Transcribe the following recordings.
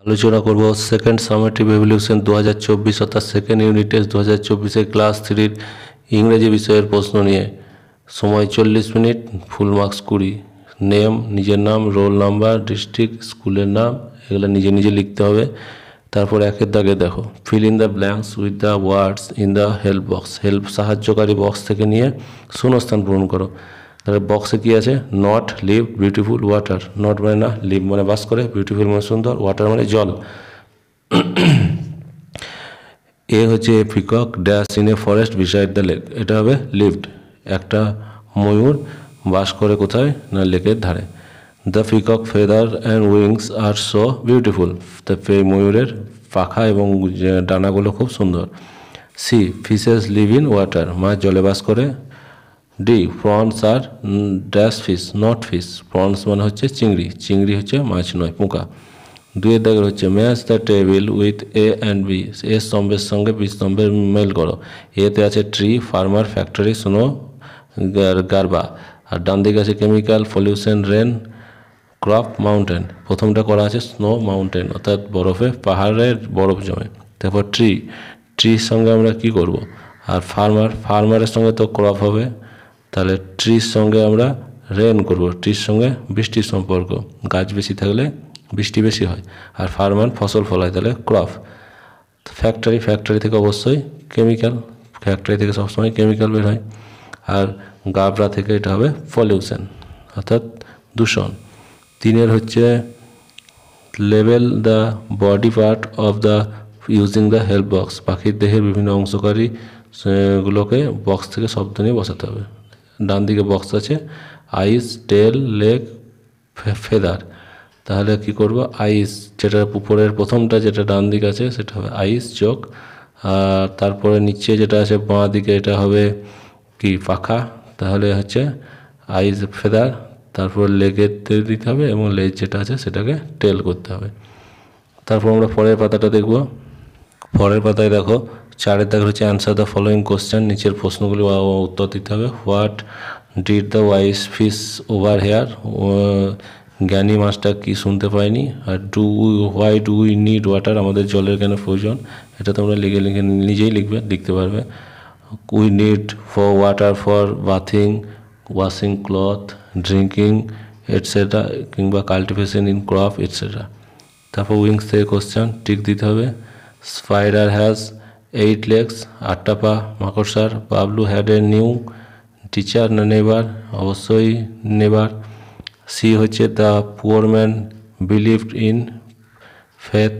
আলোচনা করব second summative evolution 2024 অর্থাৎ সেকেন্ড ইউনিট টেস্ট 2024 ক্লাস 3 ইংরেজি বিষয়ের প্রশ্ন নিয়ে। সময় 40 মিনিট, ফুল মার্কস 20। নেম, নিজের নাম, রোল নাম্বার, ডিস্ট্রিক্ট, স্কুলের নাম, এগুলো নিজে নিজে লিখতে হবে। তারপর একের দাগে দেখো, fill in the blanks with the words in the help box. Help সাহায্যকারী বক্স থেকে নিয়ে শূন্যস্থান পূরণ করো। তাহলে বক্সে কি আছে? Not, live, beautiful, water. Not মানে না, লিভ মানে বাস করে, বিউটিফুল মানে সুন্দর, ওয়াটার মানে জল। এ হচ্ছে এ peacock dash in a forest beside the lake, এটা হবে লিভড। একটা ময়ূর বাস করে কোথায়? না লেকের ধারে। The peacock feather and wings are so beautiful, তা ময়ূরের পাখা এবং ডানাগুলো খুব সুন্দর। C, fishes live in water, মাছ জলে বাস করে। D, prawns are dash fish, not fish. Prawns মানে হচ্ছে চিংড়ি, চিংড়ি হচ্ছে মাছ নয়, পোকা। দুইয়ের দাগের হচ্ছে match the table with A and B. A স্তম্ভের সঙ্গে বি স্তম্ভের মেল করো। এতে আছে tree, farmer, factory, snow, garbage. আর ডান দিকে আছে chemical, pollution, rain, crop, mountain. প্রথমটা করা আছে স্নো মাউন্টেন, অর্থাৎ বরফে, পাহাড়ের বরফ জমে। তারপর ট্রি, ট্রির সঙ্গে আমরা কি করব? আর ফার্মার, ফার্মারের সঙ্গে তো ক্রপ হবে, তাহলে ট্রির সঙ্গে আমরা রেন করব। ট্রির সঙ্গে বৃষ্টির সম্পর্ক, গাছ বেশি থাকলে বৃষ্টি বেশি হয়। আর ফার্মার ফসল ফলায়, তাহলে ক্রপ। ফ্যাক্টরি, ফ্যাক্টরি থেকে অবশ্যই কেমিক্যাল, ফ্যাক্টরি থেকে সবসময় কেমিক্যাল বের হয়। আর গাবরা থেকে এটা হবে পলিউশন, অর্থাৎ দূষণ। তিনের হচ্ছে label the body part of the using the help box. পাখির দেহের বিভিন্ন অংশকারী সেগুলোকে বক্স থেকে শব্দ নিয়ে বসাতে হবে। ডান দিকে বক্স আছে আইস, টেল, লেগ, ফেদার। তাহলে কি করব? আইস, যেটা উপরের প্রথমটা যেটা ডান দিকে আছে সেটা হবে আইস, চোখ। আর তারপরে নিচে যেটা আছে বাঁ দিকে এটা হবে কি? পাখা। তাহলে হচ্ছে আইস, ফেদার। তারপর লেগের দিতে হবে এবং লেজ যেটা আছে সেটাকে টেল করতে হবে। তারপর আমরা পরের পাতাটা দেখব। পরের পাতায় দেখো, চারের দাগ হচ্ছে অ্যান্সার দ্য ফলোয়িং কোশ্চেন। নিচের প্রশ্নগুলি উত্তর দিতে হবে। What did the wise fish overhear? জ্ঞানী মাছটা কি শুনতে পায়নি? আর why do we need water? আমাদের জলের কেন প্রয়োজন? এটা তোমরা লিখে নিজেই লিখতে পারবে। We need for water for bathing, washing cloth, drinking etcetera, কিংবা কাল্টিভেশন ইন ক্রপ এটসেট্রা। তারপর উইংস থেকে কোশ্চেন টিক দিতে হবে। স্পাইডার হ্যাজ 8 legs, 8টা পা মাকড়সার। Bablu had a new teacher না নেবার? অবশ্যই নেবার। সি হচ্ছে the poor man believed in faith.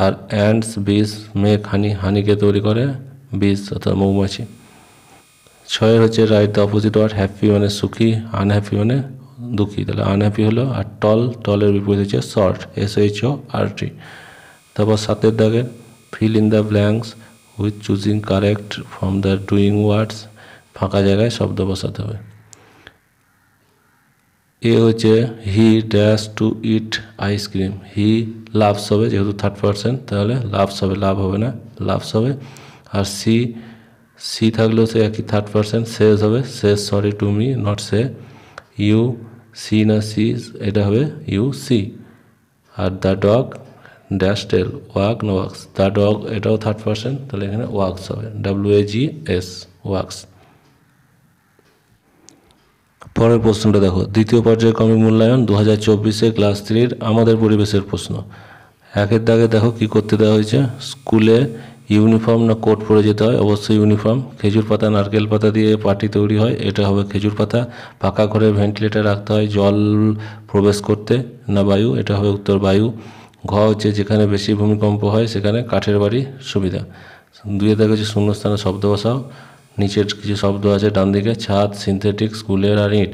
আর অ্যান্ডস, বিস মেক হানি, হানিকে তৈরি করে বিস অর্থাৎ মৌমাছি। ছয়ের হচ্ছে right the opposite word. Happy মানে সুখী, আনহ্যাপি মানে দুঃখী। তাহলে আনহ্যাপি হলো। আর টলের বিপরীত হচ্ছে শর্ট, SHORT। তারপর সাতের দাগে fill in the blanks with choosing correct from the doing words. ফাঁকা জায়গায় শব্দ বসাতে হবে। এ হচ্ছে he dash to eat ice cream. He loves হবে, যেহেতু থার্ড পারসন তাহলে লাভস হবে, লাভ হবে না, লাভস হবে। আর সি থাকলেও সে একই থার্ড পারসন, সেজ হবে, says sorry to me, not say. You see না সি, এটা হবে ইউ সি। আর the dog dash tail walk না ওয়াক্স। দ্য ডগ এটাও থার্ড পারসন, তাহলে এখানে ওয়াক্স হবে, WAGS, ওয়াক্স। পরের প্রশ্নটা দেখো, দ্বিতীয় পর্যায়ক্রমিক মূল্যায়ন 2024 ক্লাস 3 আমাদের পরিবেশের প্রশ্ন। একের দাগে দেখো কি করতে দেওয়া হয়েছে। স্কুলে ইউনিফর্ম না কোট পরে যেতে হয়? অবশ্যই ইউনিফর্ম। খেজুর পাতা, নারকেল পাতা দিয়ে পাটি তৈরি হয়, এটা হবে খেজুর পাতা। পাকা ঘরে ভেন্টিলেটর রাখতে হয় জল প্রবেশ করতে না বায়ু? এটা হবে উত্তর বায়ু। ঘ হচ্ছে যেখানে বেশি ভূমিকম্প হয় সেখানে কাঠের বাড়ি সুবিধা। দুইয়ে দেখা হচ্ছে শূন্যস্থানে শব্দ বসাও। নিচের কিছু শব্দ আছে ডান দিকে, ছাদ, সিনথেটিক, স্কুলের আর ইট।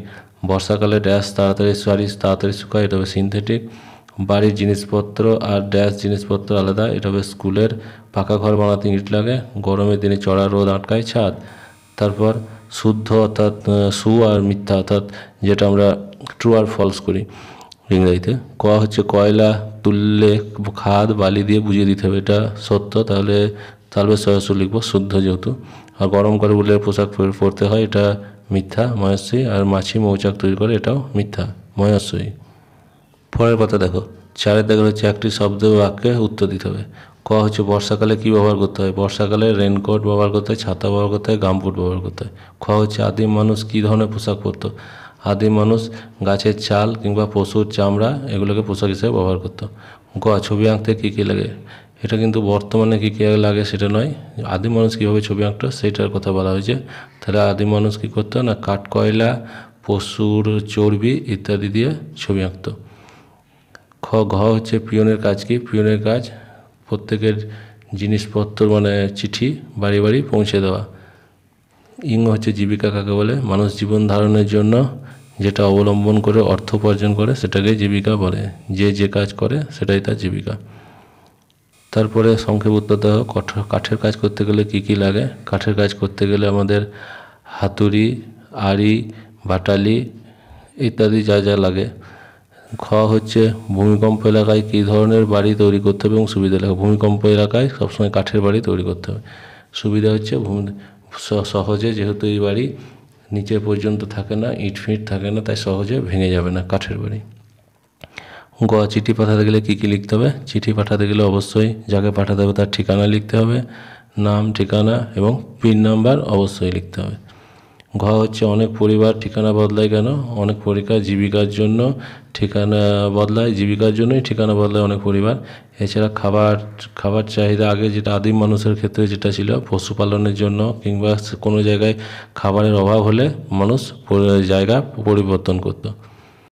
বর্ষাকালে ড্যাশ তাড়াতাড়ি শুকায়, এটা হবে সিনথেটিক। বাড়ির জিনিসপত্র আর ড্যাশ জিনিসপত্র আলাদা, এটা হবে স্কুলের। পাকা ঘর বানাতে ইট লাগে, গরমের দিনে চড়া রোদ আটকায় ছাদ। তারপর শুদ্ধ অর্থাৎ সু আর মিথ্যা অর্থাৎ যেটা আমরা ট্রু আর ফলস করি ইংরেজিতে। ক হচ্ছে কয়লা তুললে খাদ বালি দিয়ে বুঝিয়ে দিতে হবে, এটা সত্য, তাহলে সরাসরি লিখবো শুদ্ধ যেহেতু। আর গরম করে উলের পোশাক পরতে হয়, এটা মিথ্যা, ময়স্বী। আর মাছি মৌচাক তৈরি করে, এটাও মিথ্যা, ময়স্বী। পরের পাতা দেখো, 4 দাগের হচ্ছে একটি শব্দ বাক্যে উত্তর দিতে হবে। ক হচ্ছে বর্ষাকালে কি ব্যবহার করতে হয়? বর্ষাকালে রেনকোট ব্যবহার করতে হয়, ছাতা ব্যবহার করতে হয়, গামবুট ব্যবহার করতে হয়। খ হচ্ছে আদিম মানুষ কী ধরনের পোশাক পরতো? আদিম মানুষ গাছের ছাল কিংবা পশুর চামড়া এগুলোকে পোশাক হিসেবে ব্যবহার করতো। গ ছবি আঁকতে কী কী লাগে? এটা কিন্তু বর্তমানে কী কী লাগে সেটা নয়, আদিম মানুষ কীভাবে ছবি আঁকতো সেইটার কথা বলা হয়েছে। তাহলে আদিম মানুষ কী করতো না, কাঠ কয়লা, পশুর চর্বি ইত্যাদি দিয়ে ছবি আঁকতো। ঘ হচ্ছে পিয়নের কাজ কি? পিয়নের কাজ প্রত্যেকের জিনিসপত্র মানে চিঠি বাড়ি বাড়ি পৌঁছে দেওয়া। ইং হচ্ছে জীবিকা কাকে বলে? মানুষ জীবন ধারণের জন্য যেটা অবলম্বন করে অর্থ উপার্জন করে সেটাকে জীবিকা বলে। যে কাজ করে সেটাই তার জীবিকা। তারপরে সংক্ষেপ উত্তর দেওয়া, কাঠের কাজ করতে গেলে কি কি লাগে? কাঠের কাজ করতে গেলে আমাদের হাতুড়ি, আড়ি, বাটালি ইত্যাদি যা যা লাগে। খ হচ্ছে ভূমিকম্প এলাকায় কী ধরনের বাড়ি তৈরি করতে হবে এবং সুবিধা লাগে? ভূমিকম্প এলাকায় সবসময় কাঠের বাড়ি তৈরি করতে হবে। সুবিধা হচ্ছে সহজে, যেহেতু এই বাড়ি নিচে পর্যন্ত থাকে না, ইট ফিট থাকে না, তাই সহজে ভেঙে যাবে না কাঠের বাড়ি। গ চিঠি পাঠাতে গেলে কী কী লিখতে হবে? চিঠি পাঠাতে গেলে অবশ্যই যাকে পাঠাতে হবে তার ঠিকানা লিখতে হবে, নাম, ঠিকানা এবং পিন নাম্বার অবশ্যই লিখতে হবে। ঘ হচ্ছে অনেক পরিবার ঠিকানা বদলায় কেন? অনেক পরিবার জীবিকার জন্য ঠিকানা বদলায়, জীবিকার জন্যই ঠিকানা বদলায় অনেক পরিবার। এছাড়া খাবার চাহিদা আগে যেটা আদিম মানুষের ক্ষেত্রে যেটা ছিল পশুপালনের জন্য কিংবা কোনো জায়গায় খাবারের অভাব হলে মানুষ জায়গা পরিবর্তন করতো।